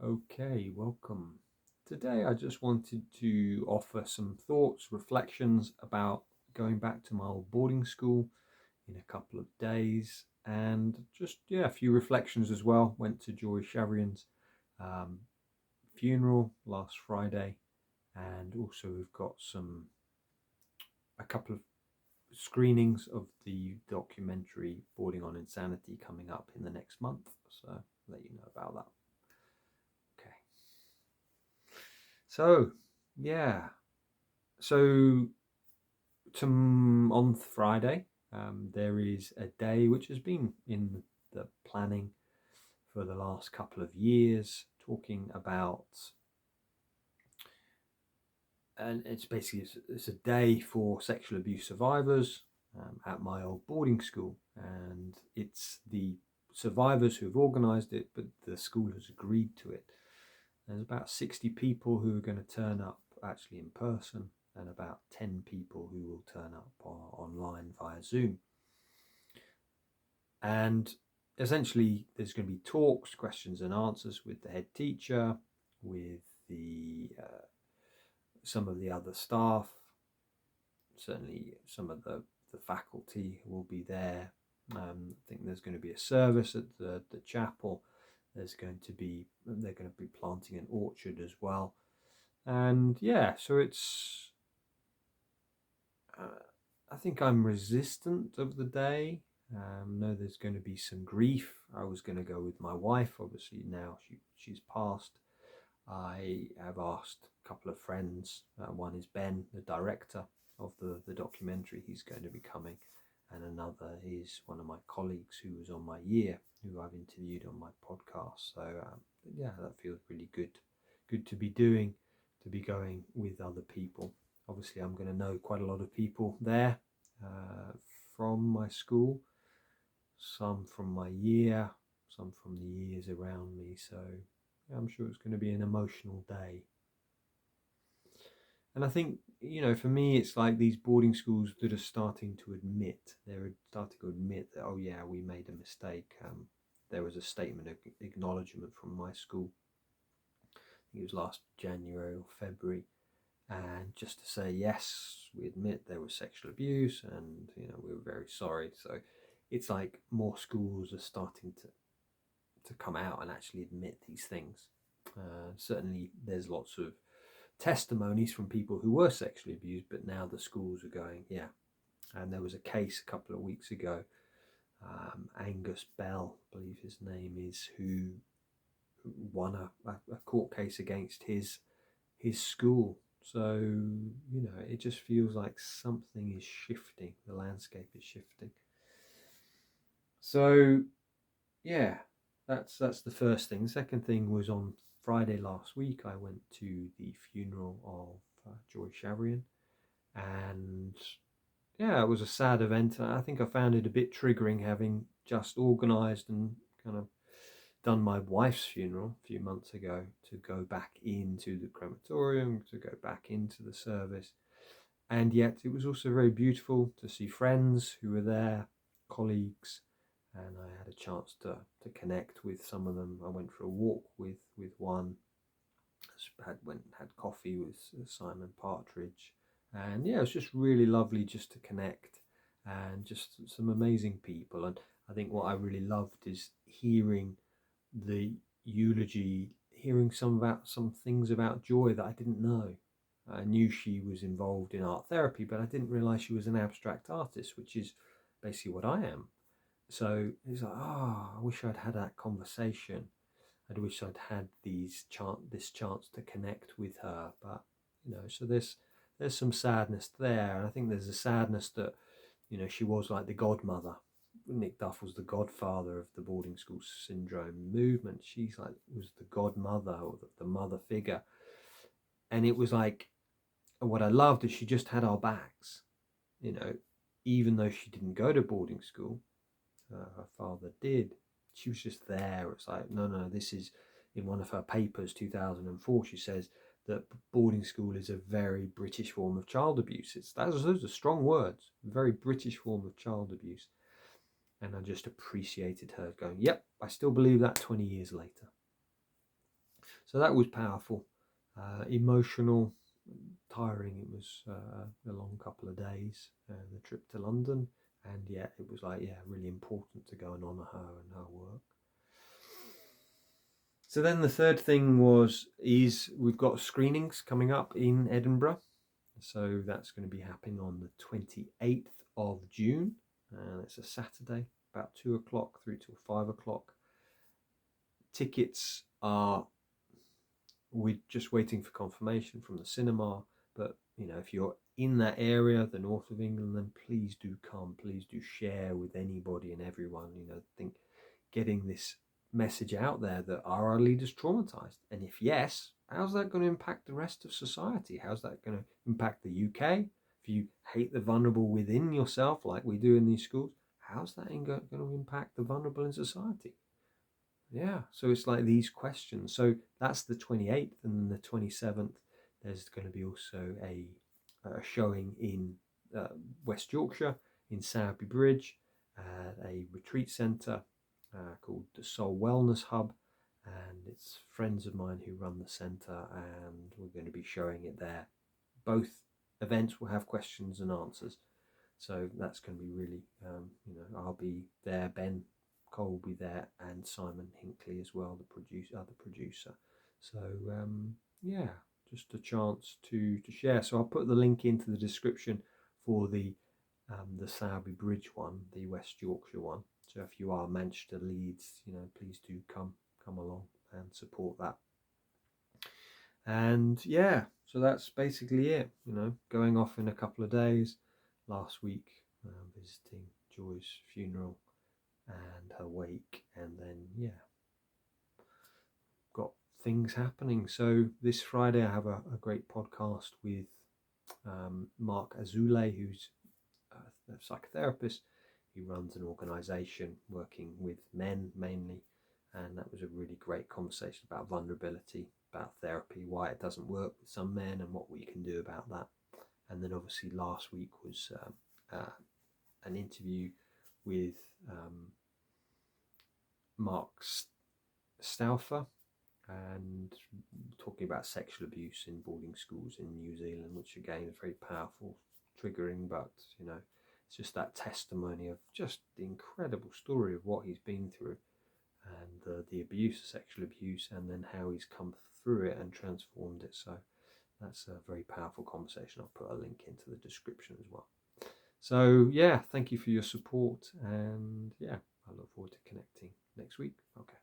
Okay, welcome. Today I just wanted to offer some thoughts, reflections about going back to my old boarding school in a couple of days, and just a few reflections as well. Went to Joy Schaverien um, funeral last Friday, and also we've got a couple of screenings of the documentary Boarding on Insanity coming up in the next month, so I'll let you know about that. Okay. So, yeah. So, on Friday, there is a day which has been in the planning for the last couple of years, talking about, and it's basically it's a day for sexual abuse survivors at my old boarding school, and it's the survivors who have organised it, but the school has agreed to it. There's about 60 people who are going to turn up actually in person, and about 10 people who will turn up online via Zoom. And essentially, there's going to be talks, questions and answers with the head teacher, with the some of the other staff, certainly some of the faculty will be there. I think there's going to be a service at the chapel. They're going to be planting an orchard as well. And so it's I think I'm resistant of the day. No, there's going to be some grief. I was going to go with my wife. Obviously now she's passed. I have asked a couple of friends. One is Ben, the director of the documentary. He's going to be coming. And another is one of my colleagues who was on my year, who I've interviewed on my podcast. So that feels really good to be doing, to be going with other people. Obviously, I'm going to know quite a lot of people there from my school, some from my year, some from the years around me. So I'm sure it's going to be an emotional day. And I think, for me, it's like these boarding schools that are starting to admit, that, oh yeah, we made a mistake. There was a statement of acknowledgement from my school. I think it was last January or February. And just to say, yes, we admit there was sexual abuse and, we were very sorry. So it's like more schools are starting to come out and actually admit these things. Certainly there's lots of testimonies from people who were sexually abused, but now the schools are going, yeah. And there was a case a couple of weeks ago, Angus Bell, I believe his name is, who won a court case against his school. So, it just feels like something is shifting. The landscape is shifting. So, yeah, that's the first thing. The second thing was on Friday last week, I went to the funeral of Joy Schaverien, and it was a sad event. I think I found it a bit triggering, having just organised and kind of done my wife's funeral a few months ago, to go back into the crematorium, to go back into the service. And yet it was also very beautiful to see friends who were there, colleagues, and I had a chance to connect with some of them. I went for a walk with one, had coffee with Simon Partridge, and it was just really lovely just to connect, and just some amazing people. And I think what I really loved is hearing the eulogy, hearing some things about Joy that I didn't know. I knew she was involved in art therapy, but I didn't realise she was an abstract artist, which is basically what I am. So it's like, I wish I'd had that conversation. I wish I'd had this chance to connect with her. But so there's some sadness there, and I think there's a sadness that she was like the godmother. Nick Duff was the godfather of the boarding school syndrome movement. She's like was the godmother, or the mother figure, and it was like, what I loved is she just had our backs. Even though she didn't go to boarding school, her father did. She was just there. It's like, no, this is, in one of her papers, 2004, she says that boarding school is a very British form of child abuse. Those are strong words, very British form of child abuse. And I just appreciated her going, yep, I still believe that 20 years later. So that was powerful, emotional, tiring. It was a long couple of days, the trip to London, and yeah, it was like, yeah, really important to go and honour her and her work. So then the third thing is we've got screenings coming up in Edinburgh. So that's going to be happening on the 28th of June. It's a Saturday, about 2 o'clock through till 5 o'clock. Tickets are, we're just waiting for confirmation from the cinema. But, you know, if you're in that area, the north of England, then please do come. Please do share with anybody and everyone. You know, think getting this message out there that are our leaders traumatized? And if yes, how's that going to impact the rest of society? How's that going to impact the UK? If you hate the vulnerable within yourself, like we do in these schools, how's that going to impact the vulnerable in society? Yeah, so it's like these questions. So that's the 28th, and then the 27th, there's going to be also a showing in West Yorkshire, in Sowerby Bridge, a retreat centre called the Soul Wellness Hub, and it's friends of mine who run the centre, and we're going to be showing it there. Both events will have questions and answers, so that's going to be really, I'll be there, Ben Cole will be there, and Simon Hinckley as well, the other producer. So yeah, just a chance to share. So I'll put the link into the description for the Sowerby Bridge one, the West Yorkshire one. So if you are Manchester, Leeds, please do come along and support that. And yeah, so that's basically it. Going off in a couple of days. Last week, visiting Joy's funeral and her wake, and then yeah, got things happening. So this Friday I have a great podcast with Mark Azule, who's a psychotherapist. He runs an organization working with men mainly, and that was a really great conversation about vulnerability, about therapy, why it doesn't work with some men, and what we can do about that. And then obviously last week was an interview with Mark Stauffer, and talking about sexual abuse in boarding schools in New Zealand, which again is very powerful, triggering, but it's just that testimony of just the incredible story of what he's been through, and the abuse, sexual abuse, and then how he's come through it and transformed it. So that's a very powerful conversation. I'll put a link into the description as well. So yeah, thank you for your support, and yeah, I look forward to connecting next week. Okay.